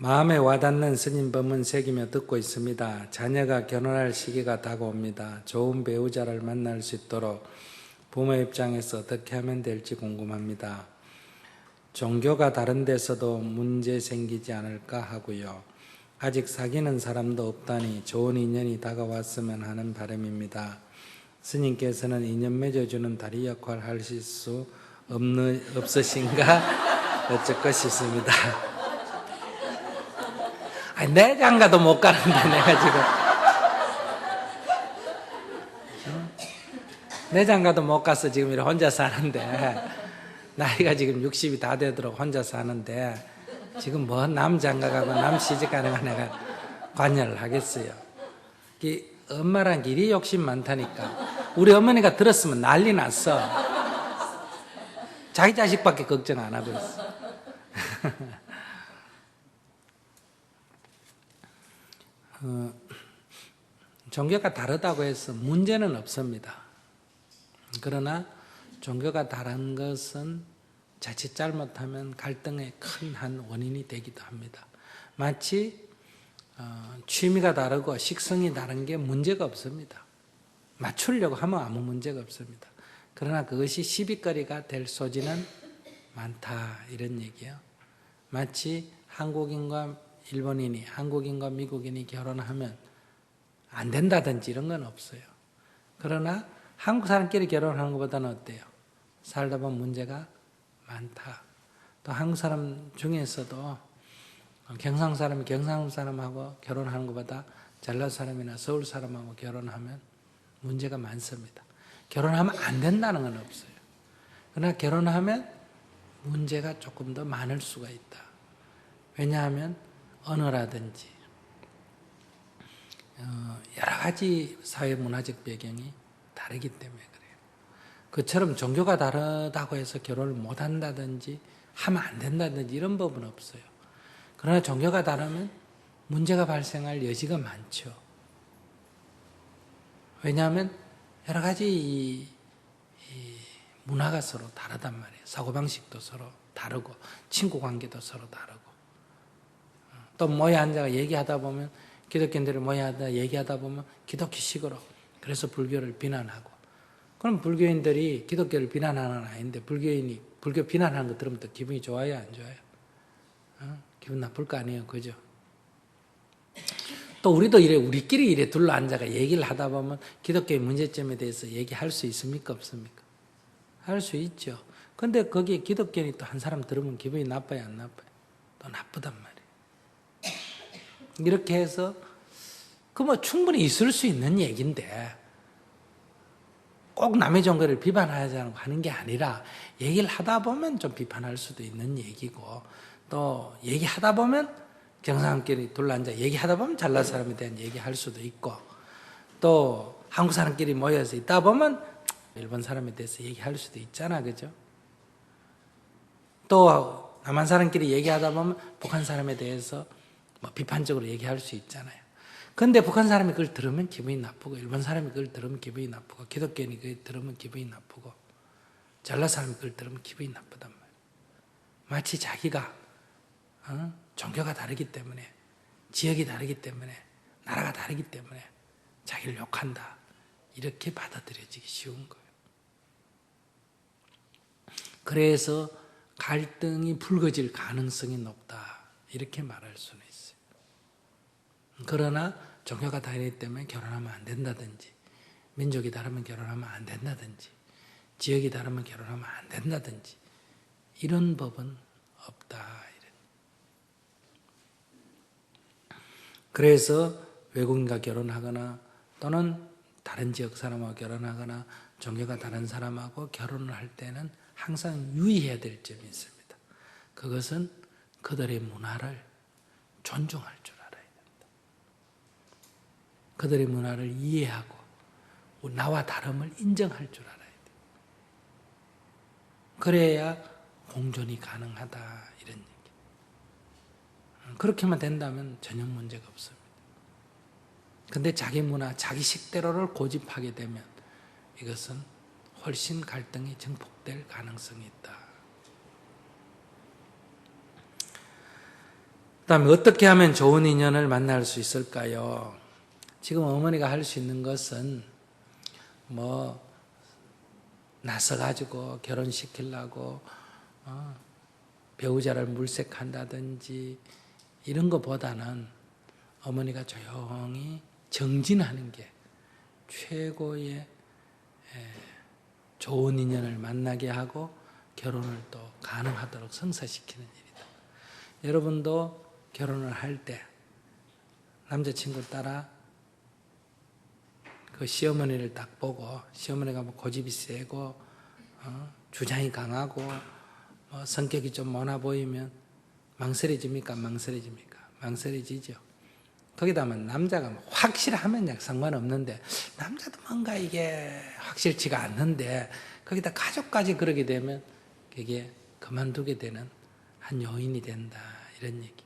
마음에 와닿는 스님 법문 새기며 듣고 있습니다. 자녀가 결혼할 시기가 다가옵니다. 좋은 배우자를 만날 수 있도록 부모 입장에서 어떻게 하면 될지 궁금합니다. 종교가 다른 데서도 문제 생기지 않을까 하고요. 아직 사귀는 사람도 없다니 좋은 인연이 다가왔으면 하는 바람입니다. 스님께서는 인연 맺어주는 다리 역할 하실 수 없으신가 여쭙고 싶습니다. 아니, 내 장가도 못 가는데 내가 지금 내 장가도 못 가서 지금 이렇게 혼자 사는데 나이가 지금 60이 다 되도록 혼자 사는데 지금 뭐 남 장가가고 남 시집가는 거 내가 관여를 하겠어요. 엄마란 게 이리 욕심 많다니까. 우리 어머니가 들었으면 난리 났어. 자기 자식밖에 걱정 안 하고 있어. 종교가 다르다고 해서 문제는 없습니다. 그러나 종교가 다른 것은 자칫 잘못하면 갈등의 큰 한 원인이 되기도 합니다. 마치 취미가 다르고 식성이 다른 게 문제가 없습니다. 맞추려고 하면 아무 문제가 없습니다. 그러나 그것이 시비거리가 될 소지는 많다 이런 얘기예요. 마치 한국인과 일본인이, 한국인과 미국인이 결혼하면 안 된다든지 이런 건 없어요. 그러나 한국 사람끼리 결혼하는 것보다는 어때요? 살다 보면 문제가 많다. 또 한국 사람 중에서도 경상 사람이 경상 사람하고 결혼하는 것보다 전라도 사람이나 서울 사람하고 결혼하면 문제가 많습니다. 결혼하면 안 된다는 건 없어요. 그러나 결혼하면 문제가 조금 더 많을 수가 있다. 왜냐하면 언어라든지 여러 가지 사회 문화적 배경이 다르기 때문에 그래요. 그처럼 종교가 다르다고 해서 결혼을 못 한다든지 하면 안 된다든지 이런 법은 없어요. 그러나 종교가 다르면 문제가 발생할 여지가 많죠. 왜냐하면 여러 가지 문화가 서로 다르단 말이에요. 사고방식도 서로 다르고 친구 관계도 서로 다르고 또 모여 앉아 얘기하다 보면 기독교인들이 모여 앉아 얘기하다 보면 기독교식으로 그래서 불교를 비난하고 그럼 불교인들이 기독교를 비난하는 건 아닌데 불교인이 불교 비난하는 거 들으면 또 기분이 좋아요 안 좋아요? 기분 나쁠 거 아니에요, 그죠? 또 우리도 우리끼리 둘러 앉아가 얘기를 하다 보면 기독교의 문제점에 대해서 얘기할 수 있습니까, 없습니까? 할 수 있죠. 근데 거기에 기독교인이 또 한 사람 들으면 기분이 나빠요, 안 나빠요? 또 나쁘단 말이에요. 이렇게 해서 그 뭐 충분히 있을 수 있는 얘기인데 꼭 남의 종교를 비판하자고 하는 게 아니라 얘기를 하다 보면 좀 비판할 수도 있는 얘기고 또 얘기하다 보면 경상끼리 둘러앉아 얘기하다 보면 전라도 사람에 대한 얘기할 수도 있고 또 한국 사람끼리 모여서 있다 보면 일본 사람에 대해서 얘기할 수도 있잖아, 그죠? 또 남한 사람끼리 얘기하다 보면 북한 사람에 대해서 뭐 비판적으로 얘기할 수 있잖아요. 근데 북한 사람이 그걸 들으면 기분이 나쁘고 일본 사람이 그걸 들으면 기분이 나쁘고 기독교인이 그걸 들으면 기분이 나쁘고 전라도 사람이 그걸 들으면 기분이 나쁘단 말이에요. 마치 자기가 종교가 다르기 때문에 지역이 다르기 때문에 나라가 다르기 때문에 자기를 욕한다 이렇게 받아들여지기 쉬운 거예요. 그래서 갈등이 불거질 가능성이 높다 이렇게 말할 수는 있어요. 그러나 종교가 다르기 때문에 결혼하면 안 된다든지 민족이 다르면 결혼하면 안 된다든지 지역이 다르면 결혼하면 안 된다든지 이런 법은 없다. 그래서 외국인과 결혼하거나 또는 다른 지역 사람하고 결혼하거나 종교가 다른 사람하고 결혼을 할 때는 항상 유의해야 될 점이 있습니다. 그것은 그들의 문화를 존중할 줄 알아야 됩니다. 그들의 문화를 이해하고 나와 다름을 인정할 줄 알아야 돼요. 그래야 공존이 가능하다 이런 얘기. 그렇게만 된다면 전혀 문제가 없습니다. 근데 자기 문화, 자기 식대로를 고집하게 되면 이것은 훨씬 갈등이 증폭될 가능성이 있다. 그다음에 어떻게 하면 좋은 인연을 만날 수 있을까요? 지금 어머니가 할 수 있는 것은 뭐 나서가지고 결혼시키려고 배우자를 물색한다든지 이런 것보다는 어머니가 조용히 정진하는 게 최고의 좋은 인연을 만나게 하고 결혼을 또 가능하도록 성사시키는 일이다. 여러분도 결혼을 할 때 남자친구 따라 그 시어머니를 딱 보고, 시어머니가 뭐 고집이 세고 주장이 강하고 성격이 좀 모나 보이면 망설여집니까? 망설여집니까? 망설여지죠. 거기다가 남자가 뭐 확실하면 상관없는데 남자도 뭔가 이게 확실치가 않는데 거기다 가족까지 그러게 되면 그게 그만두게 되는 한 요인이 된다, 이런 얘기.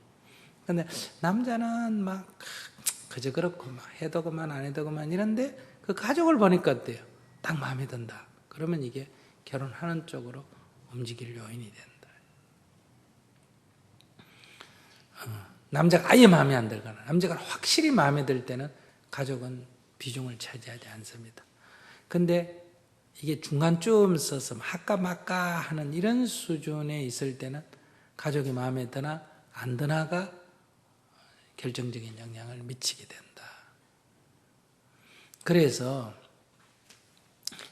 근데 남자는 막 그저 그렇고 막 해도 그만 안 해도 그만 이런데 그 가족을 보니까 어때요? 딱 마음에 든다. 그러면 이게 결혼하는 쪽으로 움직일 요인이 된다. 남자가 아예 마음에 안 들거나 남자가 확실히 마음에 들 때는 가족은 비중을 차지하지 않습니다. 근데 이게 중간쯤 서서 할까 말까 하는 이런 수준에 있을 때는 가족이 마음에 드나 안 드나가 결정적인 영향을 미치게 된다. 그래서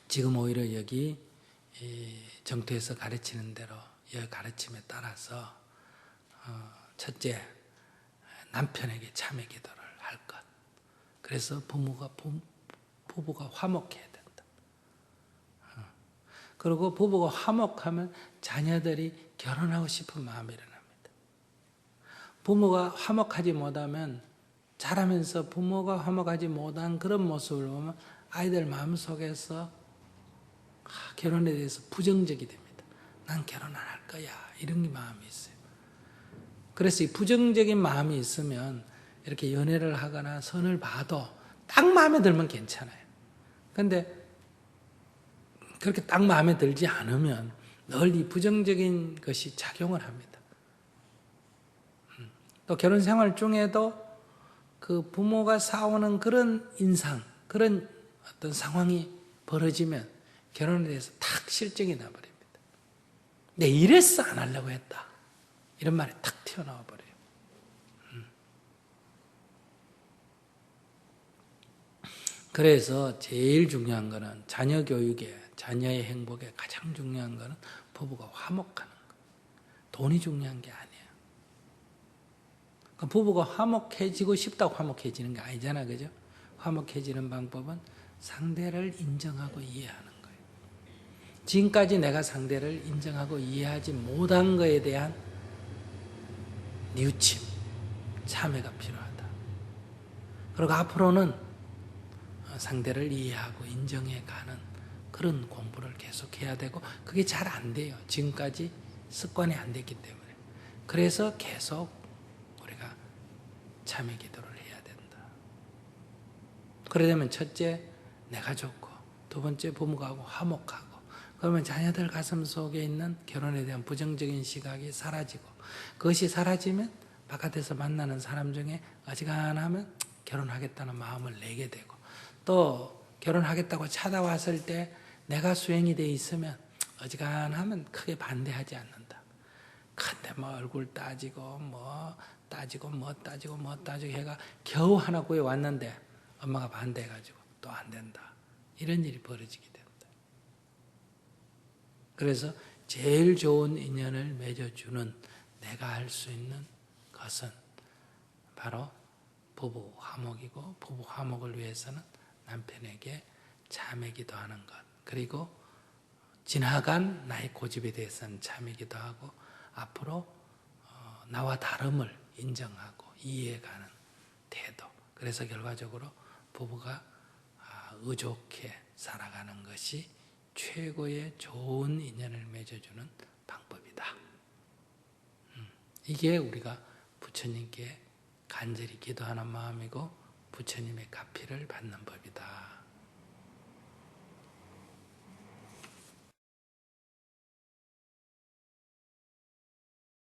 지금 오히려 여기 정토에서 가르치는 대로 이 가르침에 따라서 첫째, 남편에게 참회 기도를 할 것. 그래서 부부가 화목해야 된다. 그리고 부부가 화목하면 자녀들이 결혼하고 싶은 마음이 일어납니다. 부모가 화목하지 못하면 자라면서 부모가 화목하지 못한 그런 모습을 보면 아이들 마음속에서 결혼에 대해서 부정적이 됩니다. 난 결혼 안 할 거야. 이런 마음이 있어요. 그래서 이 부정적인 마음이 있으면 이렇게 연애를 하거나 선을 봐도 딱 마음에 들면 괜찮아요. 근데 그렇게 딱 마음에 들지 않으면 늘 이 부정적인 것이 작용을 합니다. 또 결혼 생활 중에도 그 부모가 싸우는 그런 인상, 그런 어떤 상황이 벌어지면 결혼에 대해서 탁 실증이 나버립니다. 내 이래서 안 하려고 했다. 이런 말이 탁 튀어나와 버려요. 그래서 제일 중요한 거는 자녀 교육에, 자녀의 행복에 가장 중요한 거는 부부가 화목하는 거. 돈이 중요한 게 아니에요. 그러니까 부부가 화목해지고 싶다고 화목해지는 게 아니잖아, 그죠? 화목해지는 방법은 상대를 인정하고 이해하는 거예요. 지금까지 내가 상대를 인정하고 이해하지 못한 거에 대한 뉘우침, 참회가 필요하다. 그리고 앞으로는 상대를 이해하고 인정해가는 그런 공부를 계속해야 되고 그게 잘 안 돼요. 지금까지 습관이 안 됐기 때문에. 그래서 계속 우리가 참회 기도를 해야 된다. 그러려면 첫째, 내가 좋고 두 번째, 부모가 화목하고 그러면 자녀들 가슴 속에 있는 결혼에 대한 부정적인 시각이 사라지고 그것이 사라지면 바깥에서 만나는 사람 중에 어지간하면 결혼하겠다는 마음을 내게 되고 또 결혼하겠다고 찾아왔을 때 내가 수행이 돼 있으면 어지간하면 크게 반대하지 않는다. 근데 뭐 얼굴 따지고 뭐 따지고 해가 겨우 하나 구해왔는데 엄마가 반대해가지고 또 안 된다. 이런 일이 벌어지게 된다. 그래서 제일 좋은 인연을 맺어주는 내가 할 수 있는 것은 바로 부부 화목이고 부부 화목을 위해서는 남편에게 참회 기도하는 것 그리고 지나간 나의 고집에 대해서는 참회 기도하고 앞으로 나와 다름을 인정하고 이해해가는 태도 그래서 결과적으로 부부가 의좋게 살아가는 것이 최고의 좋은 인연을 맺어주는 방법이다. 이게 우리가 부처님께 간절히 기도하는 마음이고 부처님의 가피를 받는 법이다.